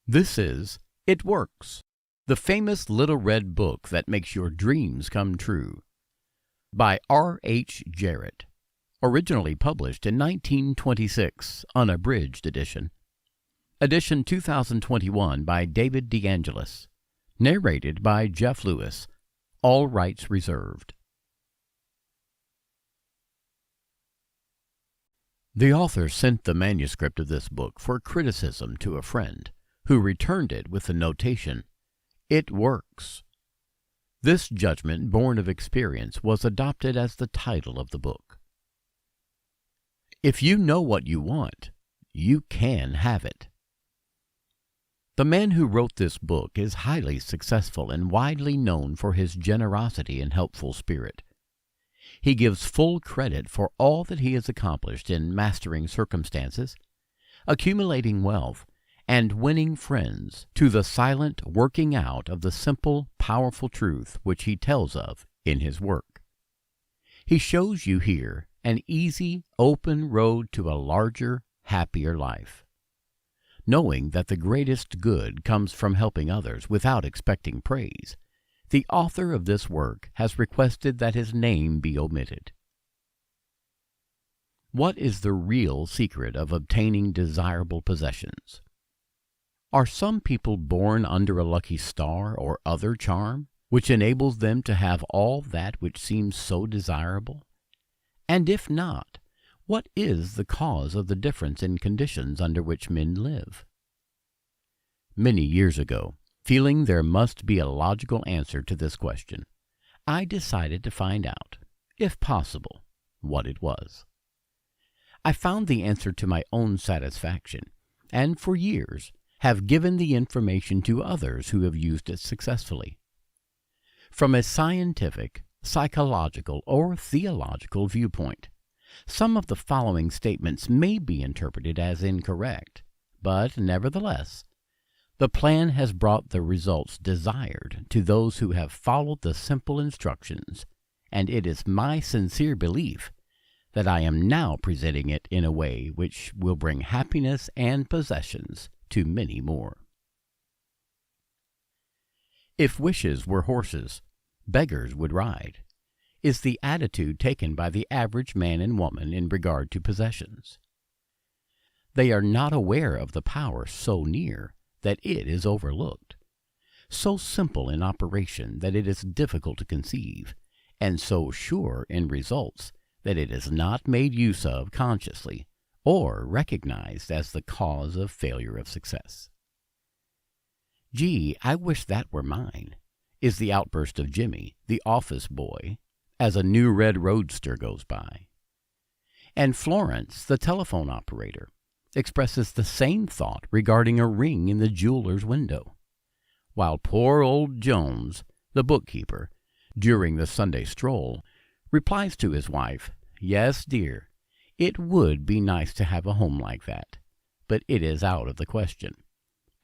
This is It Works, the famous little red book that makes your dreams come true, by R. H. Jarrett, originally published in 1926, unabridged edition. Edition 2021 by David DeAngelis, narrated by Jeff Lewis, all rights reserved. The author sent the manuscript of this book for criticism to a friend, who returned it with the notation, "It works." This judgment, born of experience, was adopted as the title of the book. If you know what you want, you can have it. The man who wrote this book is highly successful and widely known for his generosity and helpful spirit. He gives full credit for all that he has accomplished in mastering circumstances, accumulating wealth, and winning friends to the silent working out of the simple, powerful truth which he tells of in his work. He shows you here an easy, open road to a larger, happier life. Knowing that the greatest good comes from helping others without expecting praise, the author of this work has requested that his name be omitted. What is the real secret of obtaining desirable possessions? Are some people born under a lucky star or other charm, which enables them to have all that which seems so desirable? And if not, what is the cause of the difference in conditions under which men live? Many years ago, feeling there must be a logical answer to this question, I decided to find out, if possible, what it was. I found the answer to my own satisfaction, and for years have given the information to others who have used it successfully. From a scientific, psychological, or theological viewpoint, some of the following statements may be interpreted as incorrect, but nevertheless, the plan has brought the results desired to those who have followed the simple instructions, and it is my sincere belief that I am now presenting it in a way which will bring happiness and possessions to many more. If wishes were horses, beggars would ride, is the attitude taken by the average man and woman in regard to possessions. They are not aware of the power so near that it is overlooked, so simple in operation that it is difficult to conceive, and so sure in results that it is not made use of consciously or recognized as the cause of failure of success. "Gee, I wish that were mine," is the outburst of Jimmy, the office boy, as a new red roadster goes by. And Florence, the telephone operator, expresses the same thought regarding a ring in the jeweler's window, while poor old Jones, the bookkeeper, during the Sunday stroll, replies to his wife, "Yes, dear, it would be nice to have a home like that, but it is out of the question.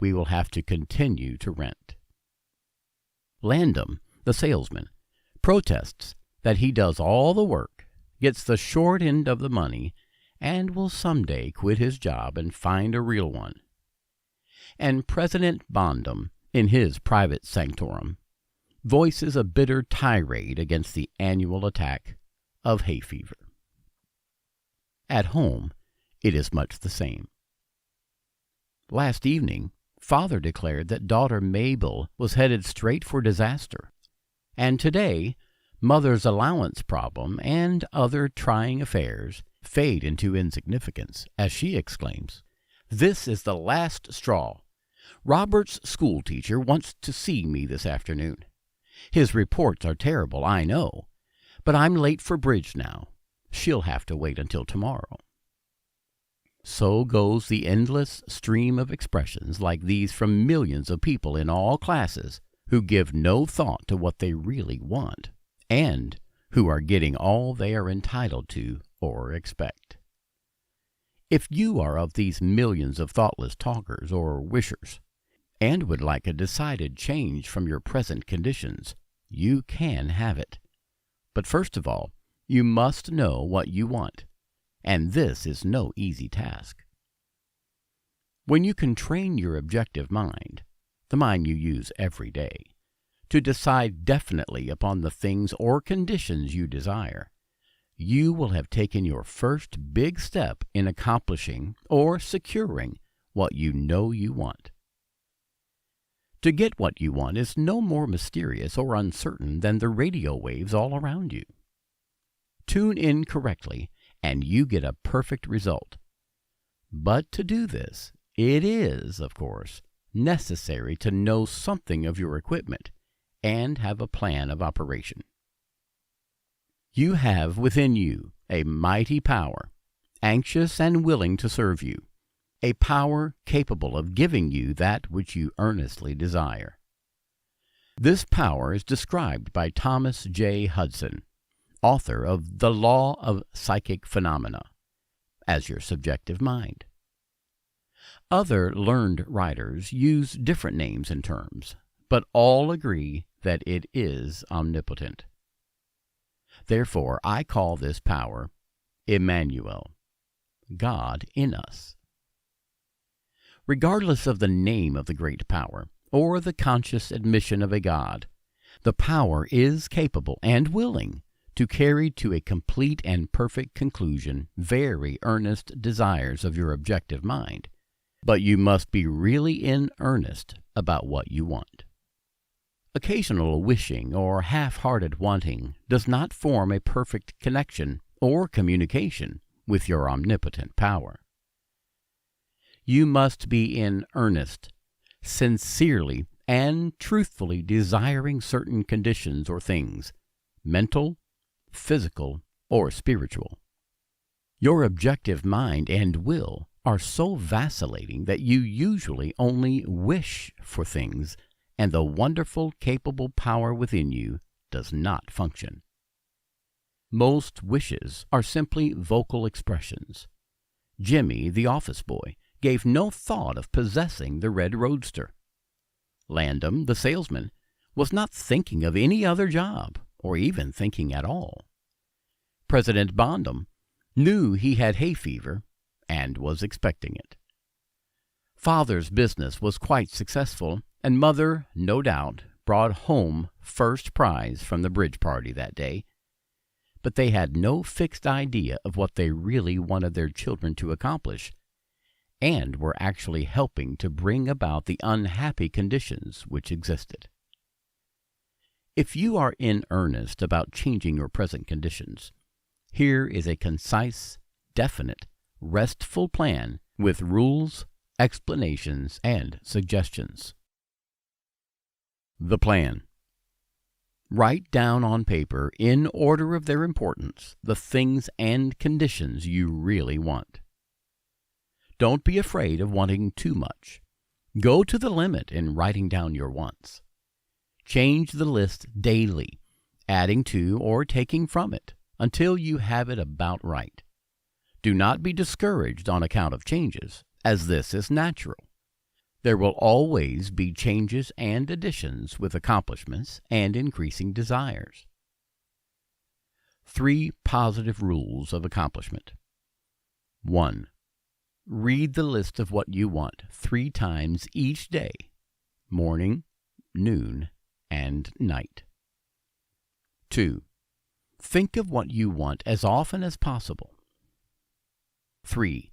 We will have to continue to rent." Landum, the salesman, protests that he does all the work, gets the short end of the money, and will someday quit his job and find a real one. And President Bondum, in his private sanctorum, voices a bitter tirade against the annual attack of hay fever. At home, it is much the same. Last evening, father declared that daughter Mabel was headed straight for disaster, and today, mother's allowance problem and other trying affairs fade into insignificance as she exclaims, "This is the last straw. Robert's schoolteacher wants to see me this afternoon. His reports are terrible, I know, but I'm late for bridge now. She'll have to wait until tomorrow." So goes the endless stream of expressions like these from millions of people in all classes who give no thought to what they really want, and who are getting all they are entitled to or expect. If you are of these millions of thoughtless talkers or wishers, and would like a decided change from your present conditions, you can have it. But first of all, you must know what you want, and this is no easy task. When you can train your objective mind, the mind you use every day, to decide definitely upon the things or conditions you desire, you will have taken your first big step in accomplishing or securing what you know you want. To get what you want is no more mysterious or uncertain than the radio waves all around you. Tune in correctly, and you get a perfect result. But to do this, it is, of course, necessary to know something of your equipment and have a plan of operation. You have within you a mighty power, anxious and willing to serve you, a power capable of giving you that which you earnestly desire. This power is described by Thomas J. Hudson, author of The Law of Psychic Phenomena, as your subjective mind. Other learned writers use different names and terms, but all agree that it is omnipotent. Therefore, I call this power Emmanuel, God in us. Regardless of the name of the great power, or the conscious admission of a God, the power is capable and willing to carry to a complete and perfect conclusion very earnest desires of your objective mind, but you must be really in earnest about what you want. Occasional wishing or half-hearted wanting does not form a perfect connection or communication with your omnipotent power. You must be in earnest, sincerely and truthfully desiring certain conditions or things, mental, physical, or spiritual. Your objective mind and will are so vacillating that you usually only wish for things, and the wonderful, capable power within you does not function. Most wishes are simply vocal expressions. Jimmy, the office boy, gave no thought of possessing the red roadster. Landum, the salesman, was not thinking of any other job, or even thinking at all. President Bondum knew he had hay fever and was expecting it. Father's business was quite successful, and Mother, no doubt, brought home first prize from the bridge party that day. But they had no fixed idea of what they really wanted their children to accomplish, and were actually helping to bring about the unhappy conditions which existed. If you are in earnest about changing your present conditions, here is a concise, definite, restful plan with rules, explanations, and suggestions. The plan. Write down on paper, in order of their importance, the things and conditions you really want. Don't be afraid of wanting too much. Go to the limit in writing down your wants. Change the list daily, adding to or taking from it, until you have it about right. Do not be discouraged on account of changes, as this is natural. There will always be changes and additions with accomplishments and increasing desires. 3 positive rules of accomplishment. 1. Read the list of what you want 3 times each day, morning, noon, and night. 2. Think of what you want as often as possible. 3.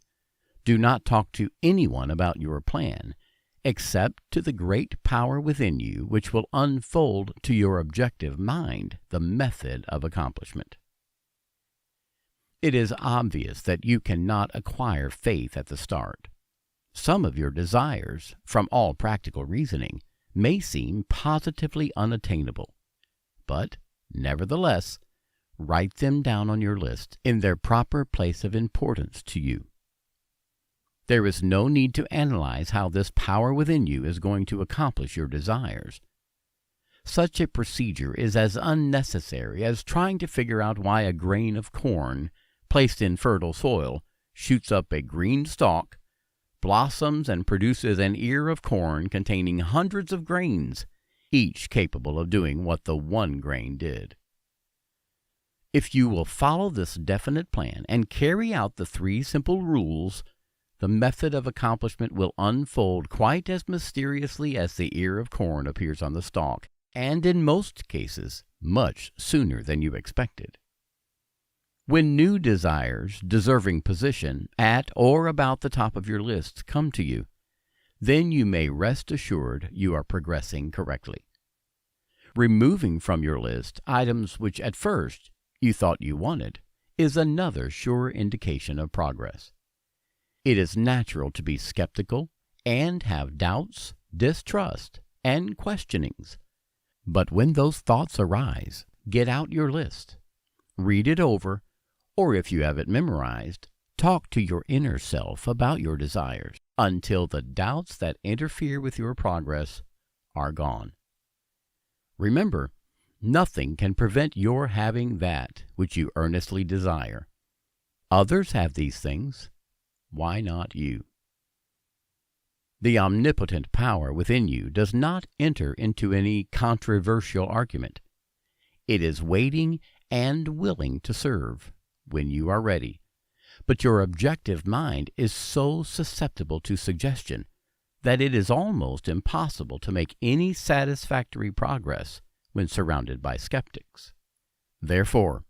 Do not talk to anyone about your plan, except to the great power within you which will unfold to your objective mind the method of accomplishment. It is obvious that you cannot acquire faith at the start. Some of your desires, from all practical reasoning, may seem positively unattainable, but, nevertheless, write them down on your list in their proper place of importance to you. There is no need to analyze how this power within you is going to accomplish your desires. Such a procedure is as unnecessary as trying to figure out why a grain of corn, placed in fertile soil, shoots up a green stalk, blossoms, and produces an ear of corn containing hundreds of grains, each capable of doing what the one grain did. If you will follow this definite plan and carry out the 3 simple rules, the method of accomplishment will unfold quite as mysteriously as the ear of corn appears on the stalk, and in most cases, much sooner than you expected. When new desires deserving position at or about the top of your list come to you, then you may rest assured you are progressing correctly. Removing from your list items which at first you thought you wanted is another sure indication of progress. It is natural to be skeptical and have doubts, distrust, and questionings. But when those thoughts arise, get out your list, read it over, or if you have it memorized, talk to your inner self about your desires until the doubts that interfere with your progress are gone. Remember, nothing can prevent your having that which you earnestly desire. Others have these things. Why not you? The omnipotent power within you does not enter into any controversial argument. It is waiting and willing to serve when you are ready. But your objective mind is so susceptible to suggestion that it is almost impossible to make any satisfactory progress when surrounded by skeptics. Therefore,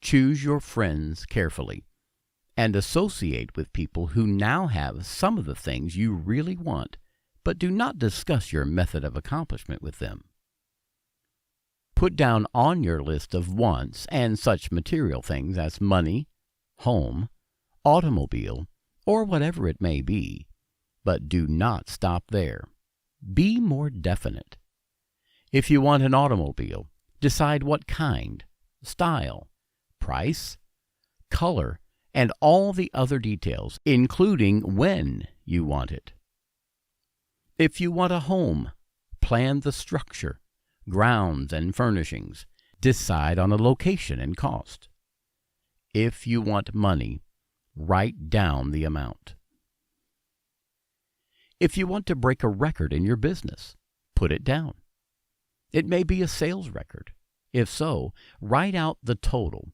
choose your friends carefully and associate with people who now have some of the things you really want, but do not discuss your method of accomplishment with them. Put down on your list of wants and such material things as money, home, automobile, or whatever it may be, but do not stop there. Be more definite. If you want an automobile, decide what kind, style, price, color, and all the other details, including when you want it. If you want a home, plan the structure, grounds, and furnishings. Decide on a location and cost. If you want money, write down the amount. If you want to break a record in your business, put it down. It may be a sales record. If so, write out the total,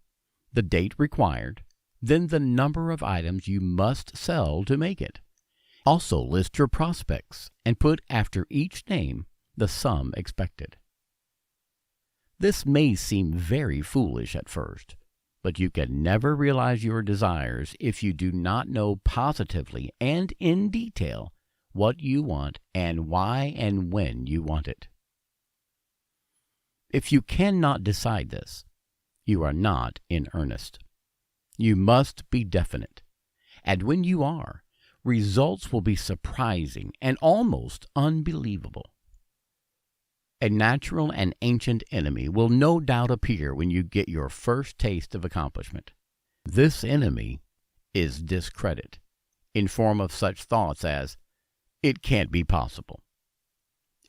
the date required, then the number of items you must sell to make it. Also list your prospects and put after each name the sum expected. This may seem very foolish at first, but you can never realize your desires if you do not know positively and in detail what you want and why and when you want it. If you cannot decide this, you are not in earnest. You must be definite, and when you are, results will be surprising and almost unbelievable. A natural and ancient enemy will no doubt appear when you get your first taste of accomplishment. This enemy is discredit, in form of such thoughts as, "It can't be possible.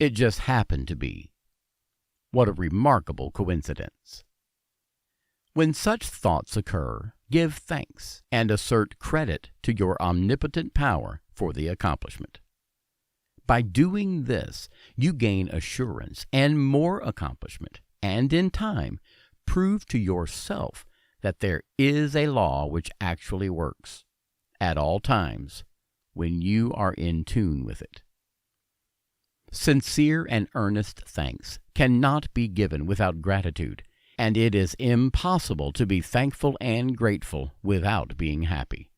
It just happened to be. What a remarkable coincidence." When such thoughts occur, give thanks and assert credit to your omnipotent power for the accomplishment. By doing this, you gain assurance and more accomplishment, and in time, prove to yourself that there is a law which actually works, at all times, when you are in tune with it. Sincere and earnest thanks cannot be given without gratitude, and it is impossible to be thankful and grateful without being happy.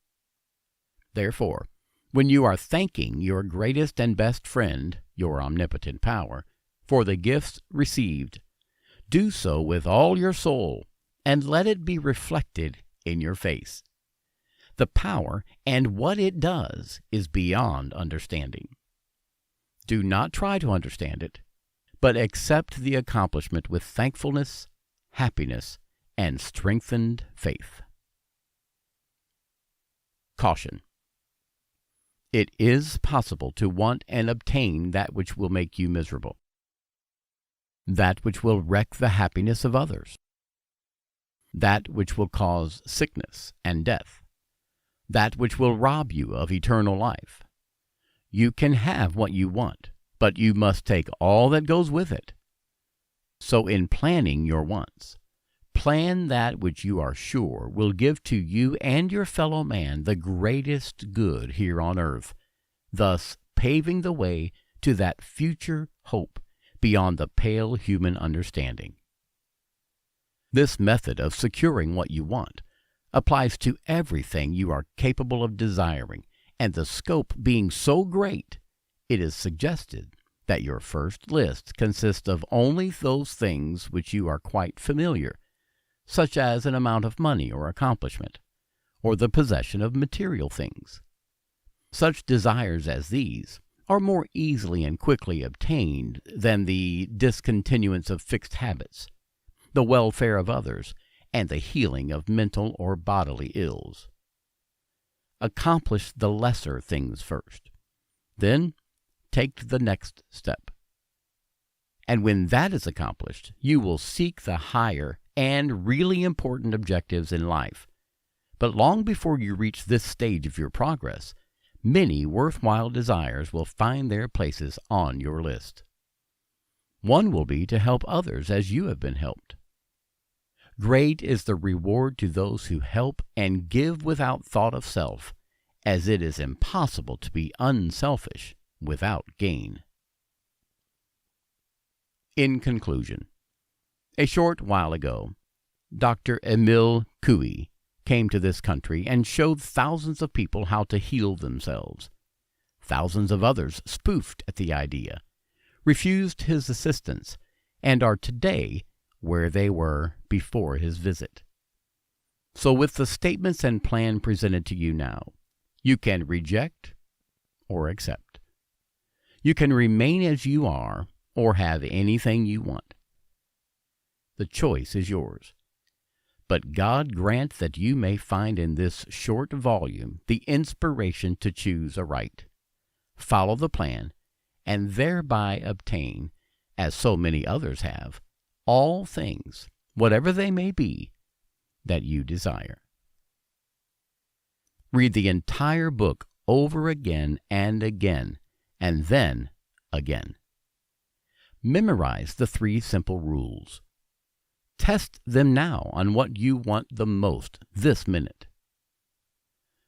Therefore, when you are thanking your greatest and best friend, your omnipotent power, for the gifts received, do so with all your soul, and let it be reflected in your face. The power and what it does is beyond understanding. Do not try to understand it, but accept the accomplishment with thankfulness, happiness, and strengthened faith. Caution. It is possible to want and obtain that which will make you miserable, that which will wreck the happiness of others, that which will cause sickness and death, that which will rob you of eternal life. You can have what you want, but you must take all that goes with it. So in planning your wants, Plan that which you are sure will give to you and your fellow man the greatest good here on earth, thus paving the way to that future hope beyond the pale human understanding. This method of securing what you want applies to everything you are capable of desiring, and the scope being so great, it is suggested that your first list consists of only those things which you are quite familiar, such as an amount of money or accomplishment, or the possession of material things. Such desires as these are more easily and quickly obtained than the discontinuance of fixed habits, the welfare of others, and the healing of mental or bodily ills. Accomplish the lesser things first. Then take the next step. And when that is accomplished, you will seek the higher and really important objectives in life. But long before you reach this stage of your progress, many worthwhile desires will find their places on your list. One will be to help others as you have been helped. Great is the reward to those who help and give without thought of self, as it is impossible to be unselfish without gain. In conclusion, a short while ago, Dr. Emile Coué came to this country and showed thousands of people how to heal themselves. Thousands of others spoofed at the idea, refused his assistance, and are today where they were before his visit. So with the statements and plan presented to you now, you can reject or accept. You can remain as you are or have anything you want. The choice is yours. But God grant that you may find in this short volume the inspiration to choose aright, follow the plan, and thereby obtain, as so many others have, all things, whatever they may be, that you desire. Read the entire book over again and again, and then again. Memorize the 3 simple rules. Test them now on what you want the most this minute.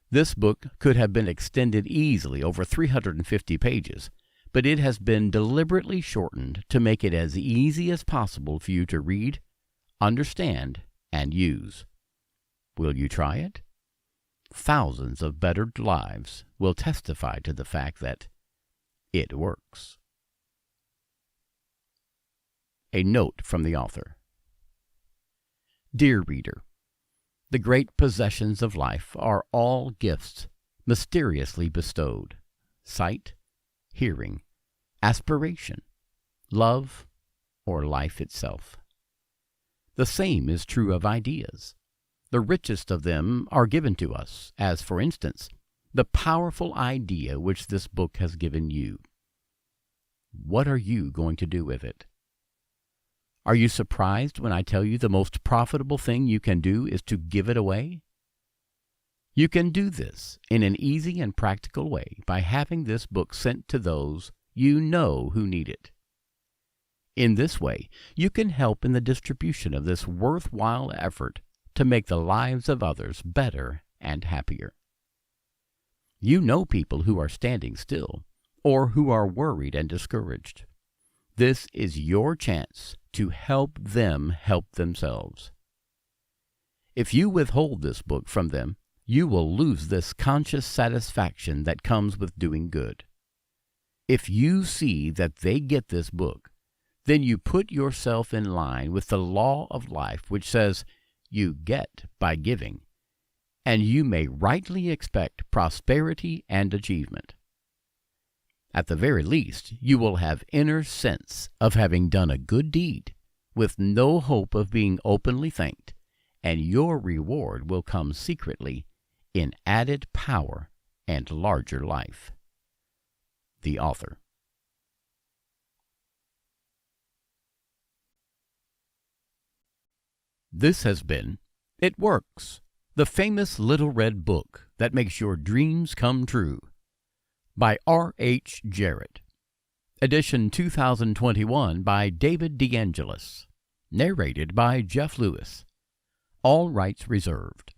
This book could have been extended easily over 350 pages, but it has been deliberately shortened to make it as easy as possible for you to read, understand, and use. Will you try it? Thousands of bettered lives will testify to the fact that it works. A note from the author. Dear reader, the great possessions of life are all gifts mysteriously bestowed: sight, hearing, aspiration, love, or life itself. The same is true of ideas. The richest of them are given to us, as, for instance, the powerful idea which this book has given you. What are you going to do with it? Are you surprised when I tell you the most profitable thing you can do is to give it away? You can do this in an easy and practical way by having this book sent to those you know who need it. In this way, you can help in the distribution of this worthwhile effort to make the lives of others better and happier. You know people who are standing still, or who are worried and discouraged. This is your chance to help them help themselves. If you withhold this book from them, you will lose this conscious satisfaction that comes with doing good. If you see that they get this book, then you put yourself in line with the law of life, which says you get by giving, and you may rightly expect prosperity and achievement. At the very least, you will have inner sense of having done a good deed, with no hope of being openly thanked, and your reward will come secretly in added power and larger life. The author. This has been It Works, the famous little red book that makes your dreams come true, by R.H. Jarrett. Edition 2021 by David DeAngelis. Narrated by Jeff Lewis. All rights reserved.